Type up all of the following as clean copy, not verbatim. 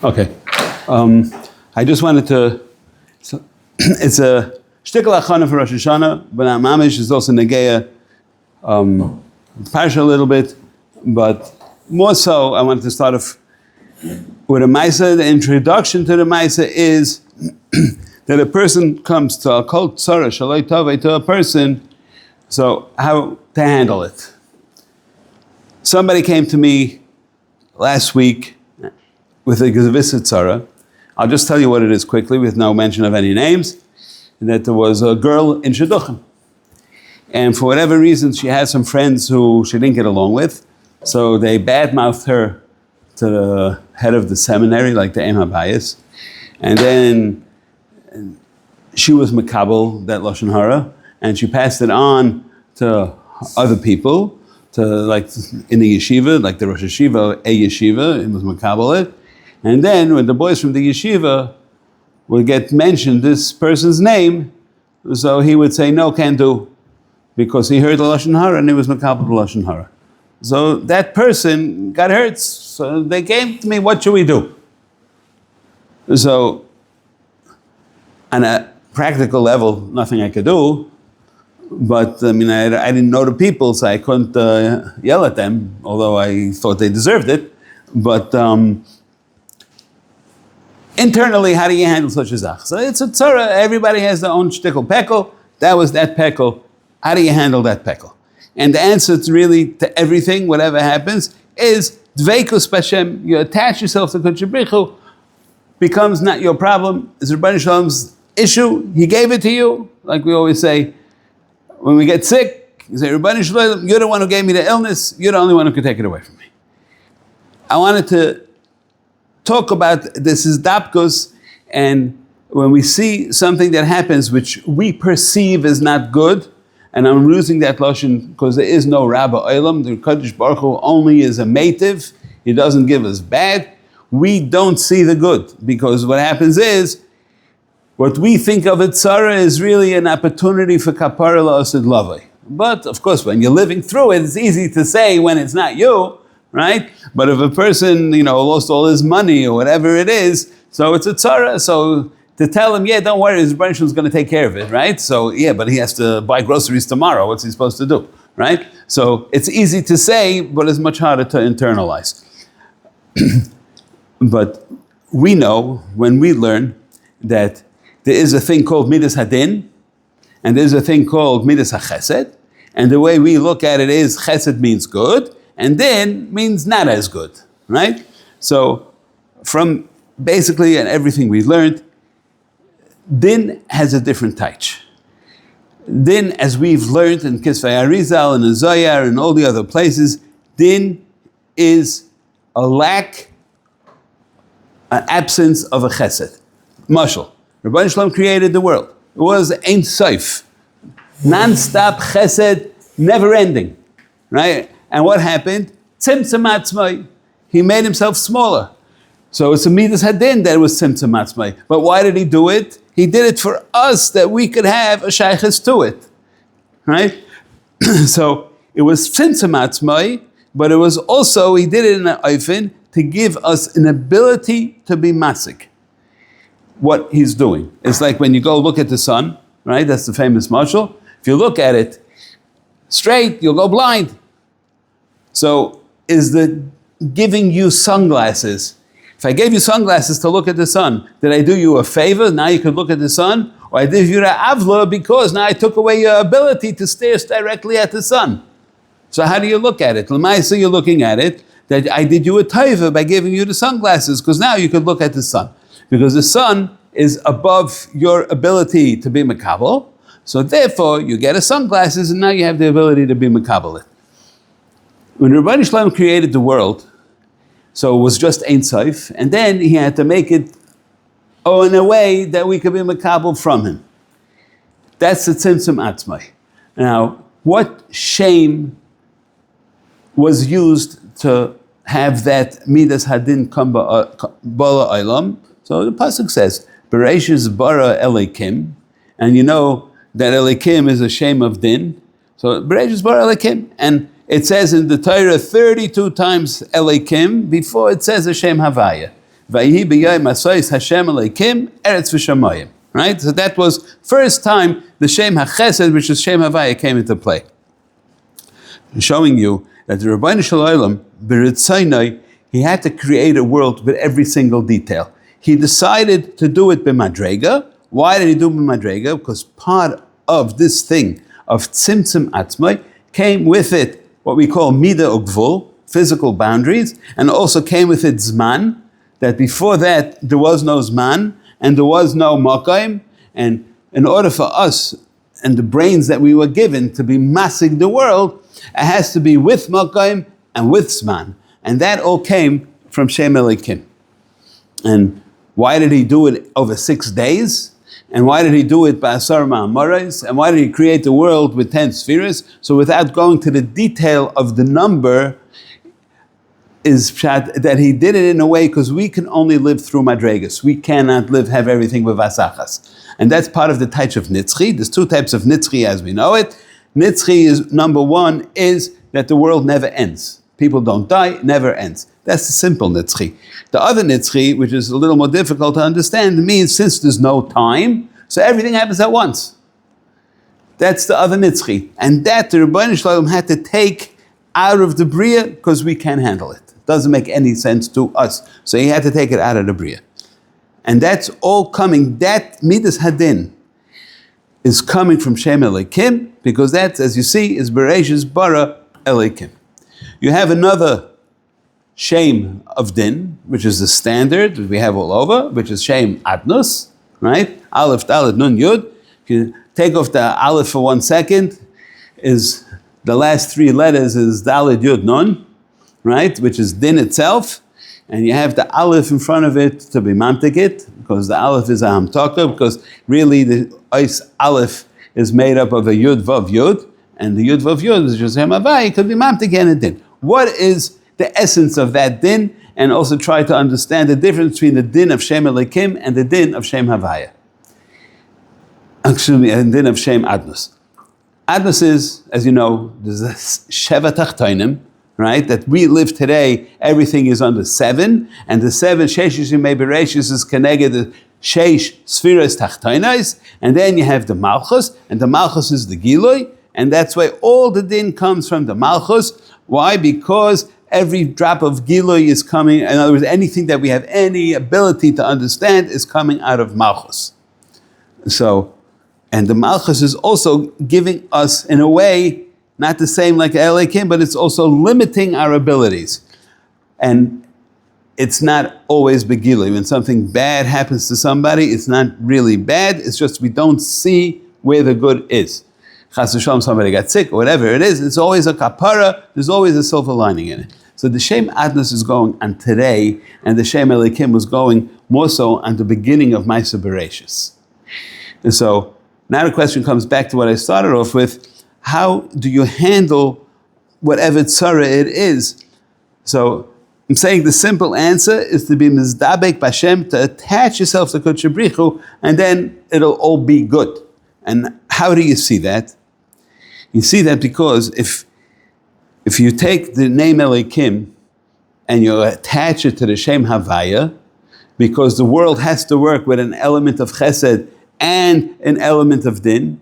Okay. I just wanted to, it's a shtickle achana for Rosh Hashanah, but Mamish is also Negeya Parsha a little bit, but more so I wanted to start off with a Maisa. The introduction to the Maisa is that a person comes to a kol tzara shaloi tovei to a person, so how to handle it. Somebody came to me last week with a Gevissa tzara. I'll just tell you what it is quickly with no mention of any names, that there was a girl in Shidduchim. And for whatever reason, she had some friends who she didn't get along with, so they badmouthed her to the head of the seminary, like the Em HaBayis. And then she was makabel, that Lashon Hara, and she passed it on to other people, to like in the yeshiva, like the Rosh Yeshiva, a yeshiva, it was makabel it. And then when the boys from the yeshiva would get mentioned this person's name, so he would say, no, can't do, because he heard the Lashon Hara and he was makabel the Lashon Hara. So that person got hurt, so they came to me, what should we do? So on a practical level, nothing I could do, but I mean, I didn't know the people, so I couldn't yell at them, although I thought they deserved it. But internally, how do you handle such a zach? So it's a tzara, everybody has their own shtickle pekel. That was that pekel. How do you handle that pekel? And the answer to really to everything, whatever happens, is dveikus b'Hashem. You attach yourself to Kodesh Baruch Hu, becomes not your problem. It's Rebbeinu Shalom's issue. He gave it to you. Like we always say, when we get sick, you say, Rebbeinu Shalom, you're the one who gave me the illness. You're the only one who could take it away from me. I wanted to talk about this is dapkus, and when we see something that happens which we perceive as not good, and I'm using that lashon because there is no Rabba Olam, the Kodesh Baruch Hu only is a meitiv, he doesn't give us bad, we don't see the good, because what happens is, what we think of a tzara is really an opportunity for kapara la'asid lavai. But of course, when you're living through it, it's easy to say when it's not you, right? But if a person, lost all his money or whatever it is, so it's a tzara, so to tell him, yeah, don't worry, his branch is going to take care of it, right? So yeah, but he has to buy groceries tomorrow, what's he supposed to do, right? So it's easy to say, but it's much harder to internalize. But we know, when we learn, that there is a thing called midas hadin, and there's a thing called midas hachesed, and the way we look at it is chesed means good, and din means not as good, right? So from basically and everything we learned, din has a different taich. Din, as we've learned in Kisvei Arizal and in Zoyar and all the other places, din is a lack, an absence of a chesed. Mashal, Rebbeinu Shalom created the world. It was Ein Sof, non-stop chesed, never ending, right? And what happened? Tzimtzum atzmai. He made himself smaller. So it's a midas hadin that was tzimtzum atzmai. But why did he do it? He did it for us that we could have a shaykhis to it, right? So it was tzimtzum atzmai, but it was also, he did it in an oifen to give us an ability to be masik. What he's doing. It's like when you go look at the sun, right? That's the famous mashal. If you look at it straight, you'll go blind. So is the giving you sunglasses, if I gave you sunglasses to look at the sun, did I do you a favor? Now you could look at the sun? Or I did you the avla because now I took away your ability to stare directly at the sun. So how do you look at it? L'maisa, you're looking at it, that I did you a taiva by giving you the sunglasses, because now you could look at the sun. Because the sun is above your ability to be makabel, so therefore you get a sunglasses and now you have the ability to be makabel it. When Rebbeinu Shalom created the world, so it was just Ein Sof, and then he had to make it in a way that we could be makabel from him. That's the tzimtzum atzmai. Now, what shame was used to have that midas hadin come bala olam? So the pasuk says, "Bereshis bara Elikim," and you know that Elikim is a shame of din. So Bereshis bara Elikim, and it says in the Torah 32 times Elikim before it says Hashem Havaya. Vayhi b'yom asayis Hashem Elokim eretz v'shamayim. Right? So that was first time the Shem HaChesed, which is Shem Havaya, came into play. Showing you that the Rabbeinu Shalom, B'ritzaynai, he had to create a world with every single detail. He decided to do it b'madrega. Why did he do it b'madrega? Because part of this thing of tzimtzum atzmai came with it what we call midah ugvul, physical boundaries, and also came with it zman, that before that there was no zman, and there was no makayim, and in order for us and the brains that we were given to be massing the world, it has to be with makayim and with zman. And that all came from Shem Elokim. And why did he do it over 6 days? And why did he do it by Asar Ma'amarais? And why did he create the world with 10 spheres? So without going to the detail of the number, is that he did it in a way because we can only live through madregas. We cannot have everything with vasachas. And that's part of the types of nitzchi. There's 2 types of nitzchi as we know it. Nitzchi is, number 1, is that the world never ends. People don't die, never ends. That's the simple nitzchi. The other nitzchi, which is a little more difficult to understand, means since there's no time, so everything happens at once. That's the other nitzchi. And that the Rebbeinu Shalom had to take out of the Bria because we can't handle it. It doesn't make any sense to us. So he had to take it out of the Bria. And that's all coming, that Midas Hadin is coming from Shem Elokim, because that, as you see, is Bereshis Bara Elokim. You have another Shem of Din, which is the standard that we have all over, which is Shem Adnus, right? Aleph, Dalet, Nun, Yud. If you take off the Aleph for 1 second, is the last 3 letters is Dalet, Yud, Nun, right? Which is Din itself. And you have the Aleph in front of it to be mamtikit, because the Aleph is a hamtaka, because really the Ois Aleph is made up of a Yud, Vav, Yud, and the Yud, Vav, Yud is just Hamavai, could be mamtik and a Din. What is the essence of that Din? And also try to understand the difference between the Din of Shem Elokim and the Din of Shem Havaya. Actually, the Din of Shem Adnus. Adnus is, as you know, there's a Sheva Tachtoinim, right? That we live today, everything is under 7, and the 7 Sheshis Yimei Bereshis is connected to Shesh Sfiras Tachtoinais, and then you have the Malchus, and the Malchus is the Giloi, and that's why all the Din comes from the Malchus. Why? Because every drop of Giloi is coming, in other words, anything that we have any ability to understand is coming out of Malchus. So, and the Malchus is also giving us, in a way, not the same like Elokim, but it's also limiting our abilities. And it's not always begilui. When something bad happens to somebody, it's not really bad, it's just we don't see where the good is. Chas v'shalom, somebody got sick, or whatever it is, it's always a kapara, there's always a silver lining in it. So the Shem Adnus is going on today, and the Shem Elokim was going more so on the beginning of Maaseh Bereshis. And so now the question comes back to what I started off with. How do you handle whatever tzara it is? So I'm saying the simple answer is to be mizdabek b'Hashem, to attach yourself to Kodesh Brichu, and then it'll all be good. And how do you see that? You see that because if you take the name Elokim and you attach it to the Shem Havaya, because the world has to work with an element of chesed and an element of din,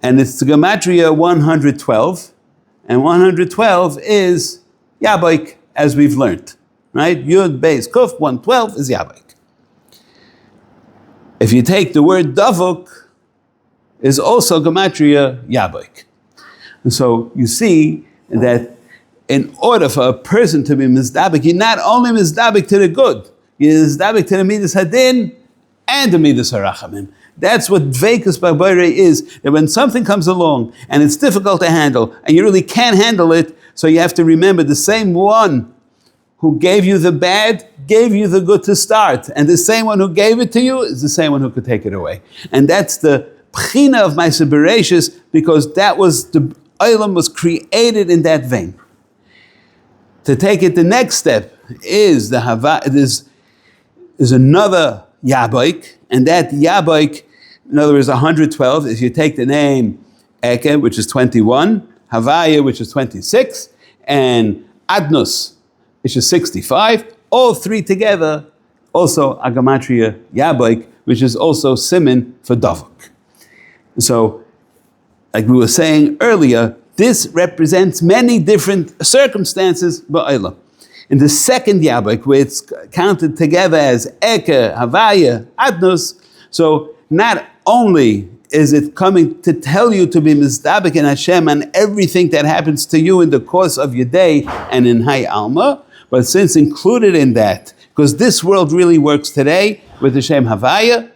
and it's the gematria 112, and 112 is Yaboik, as we've learned, right? Yud, Beis, Kuf, 112 is Yaboik. If you take the word Davuk, is also gematria Yaboik. And so you see that in order for a person to be mizdabik, you're not only mizdabik to the good, you're mizdabik to the midas hadin and the midas harachamim. That's what dveikus b'boirei is, that when something comes along and it's difficult to handle, and you really can't handle it, so you have to remember the same one who gave you the bad, gave you the good to start, and the same one who gave it to you is the same one who could take it away. And that's the pchina of Maaseh Bereshis, because that was, the Olam was created in that vein. To take it the next step is the Hava, is another Yaboik, and that Yaboik, in other words, 112, if you take the name Eke, which is 21, Havaya, which is 26, and Adnus, which is 65, all three together also a gematria Yaboik, which is also siman for Davuk. So, like we were saying earlier, this represents many different circumstances ba'olam. In the second Yaboik, where it's counted together as Eke, Havaya, Adnos, so not only is it coming to tell you to be mizdabek in Hashem and everything that happens to you in the course of your day and in Hay Alma, but since included in that, because this world really works today with the Shem Havaya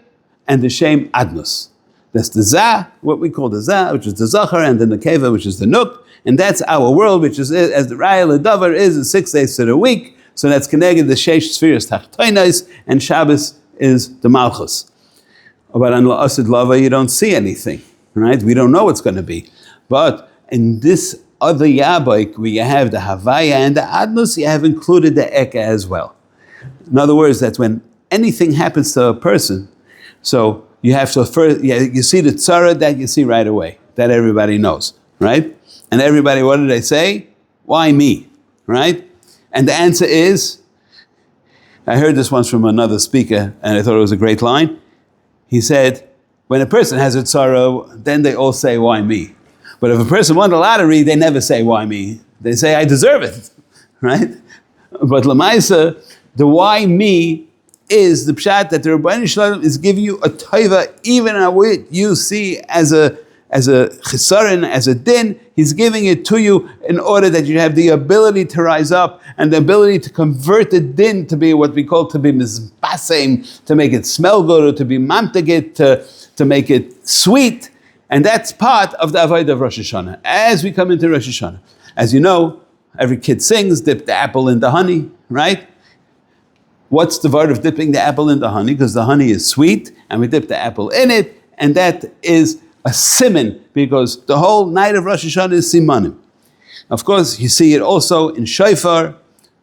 and the Shem Adnos. That's the Zah, what we call the Zah, which is the Zachar, and the Nekeva, which is the Nuk, and that's our world, which is, as the Raya L'Davar is 6 days to the week, so that's connected the Sheish Spheres Tachtoinais, and Shabbos is the Malchus. But on La'asid Lava, you don't see anything, right? We don't know what's going to be. But in this other Yaboik, where you have the Havaya and the Adnos, you have included the Eka as well. In other words, that's when anything happens to a person, so you have to first, you see the tzara that you see right away, that everybody knows, right? And everybody, what do they say? Why me, right? And the answer is, I heard this once from another speaker, and I thought it was a great line. He said, when a person has a tzara, then they all say, why me? But if a person won the lottery, they never say, why me? They say, I deserve it, right? But Lamaisa, the why me is the pshat that the Rebbeinu Shalom is giving you a taiva, even on what you see as a chisaron, as a din. He's giving it to you in order that you have the ability to rise up and the ability to convert the din to be what we call to be mizbasem, to make it smell good, or to be mamtegit, to make it sweet. And that's part of the avodah of Rosh Hashanah. As we come into Rosh Hashanah, as you know, every kid sings, dip the apple in the honey, right? What's the word of dipping the apple in the honey? Because the honey is sweet, and we dip the apple in it, and that is a siman, because the whole night of Rosh Hashanah is simanim. Of course, you see it also in shofar.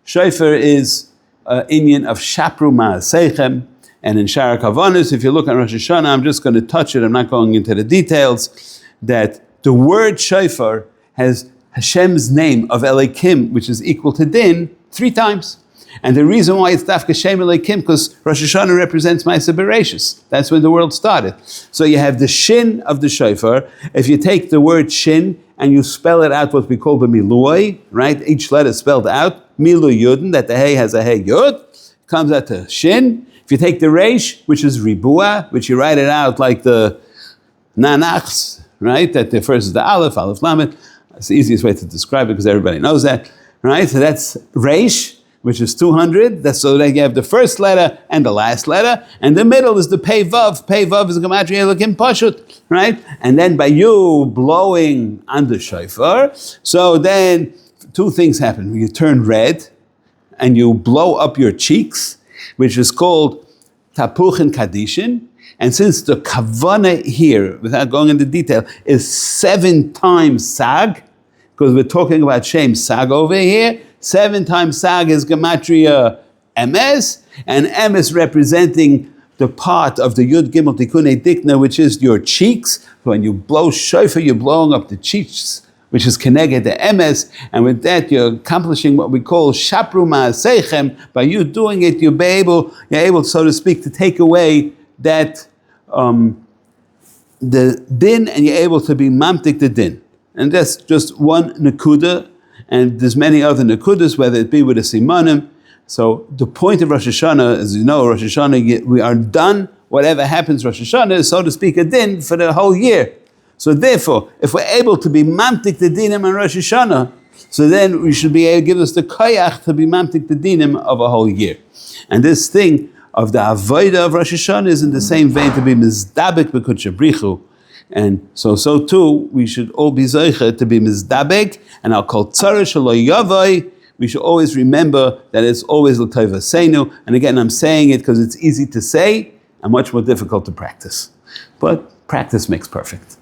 Shofar is inyan of shapru ma'aseichem, and in Shara Kavanis, if you look at Rosh Hashanah, I'm just going to touch it, I'm not going into the details, that the word shofar has Hashem's name of Elokim, which is equal to din, 3 times. And the reason why it's Dafka Shem Elokim, because Rosh Hashanah represents Ma'aseh Bereishis. That's when the world started. So you have the shin of the shofar. If you take the word shin and you spell it out, what we call the miluay, right? Each letter spelled out, milu yudin, that the hey has a hey yud, comes out to shin. If you take the reish, which is ribua, which you write it out like the nanachs, right? That the first is the aleph lamed. That's the easiest way to describe it because everybody knows that, right? So that's reish, which is 200. That's so that you have the first letter and the last letter, and the middle is the pei vav. Pei vav is a gematria elokim pashut, right? And then by you blowing on the shofar, so then 2 things happen. You turn red, and you blow up your cheeks, which is called tapuchin kadishin. And since the kavana here, without going into detail, is 7 times sag, because we're talking about Shem sag over here, 7 times sag is gematria emes, and emes representing the part of the yud gimel tikunei dikna, which is your cheeks. So when you blow shofar, you're blowing up the cheeks, which is connected to emes, and with that you're accomplishing what we call shapru ma'aseichem. By you doing it, you're able, so to speak, to take away that the din, and you're able to be mamtik the din. And that's just one nekuda, and there's many other nekudas, whether it be with a simanim. So the point of Rosh Hashanah, as you know, Rosh Hashanah, we are done. Whatever happens Rosh Hashanah is, so to speak, a din for the whole year. So therefore, if we're able to be mamtik the dinim on Rosh Hashanah, so then we should be able to give us the koyach to be mamtik the dinim of a whole year. And this thing of the avodah of Rosh Hashanah is in the same vein to be mizdabek b'kudsha brichu. And so too, we should all be zoiche to be mizdabek, and I'll call tzara shelo yavai. We should always remember that it's always l'tova seinu. And again, I'm saying it because it's easy to say and much more difficult to practice. But practice makes perfect.